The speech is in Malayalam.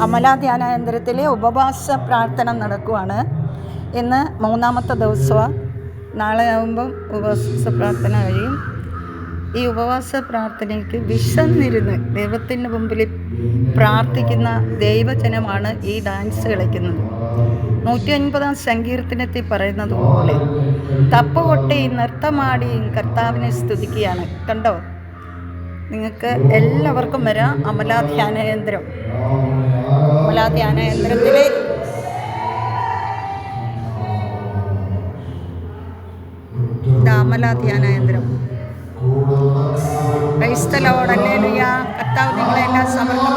അമല ധ്യാനാന്തരത്തിലെ ഉപവാസ പ്രാർത്ഥന നടക്കുവാണ്. ഇന്ന് 3-ാമത്തെ ദിവസമാണ്. നാളെ ആകുമ്പം ഉപവാസ പ്രാർത്ഥന കഴിയും. ഈ ഉപവാസ പ്രാർത്ഥനയ്ക്ക് വിശന്നിരുന്ന് ദൈവത്തിൻ്റെ മുമ്പിൽ പ്രാർത്ഥിക്കുന്ന ദൈവജനമാണ് ഈ ഡാൻസ് കളിക്കുന്നത്. 150-ാം സങ്കീർത്തനത്തിൽ പറയുന്നത് പോലെ തപ്പുകൊട്ടിയും നൃത്തമാടിയും കർത്താവിനെ സ്തുതിക്കുകയാണ്. കണ്ടോ? നിങ്ങൾക്ക് എല്ലാവർക്കും വരാം. അമല ധ്യാനകേന്ദ്രം, അമല ധ്യാനകേന്ദ്രത്തിലെ അമല ധ്യാനകേന്ദ്രം. ക്രൈസ്തലോട് ഹല്ലേലൂയ. കർത്താവ് നിങ്ങളെല്ലാം സമർപ്പിക്കും.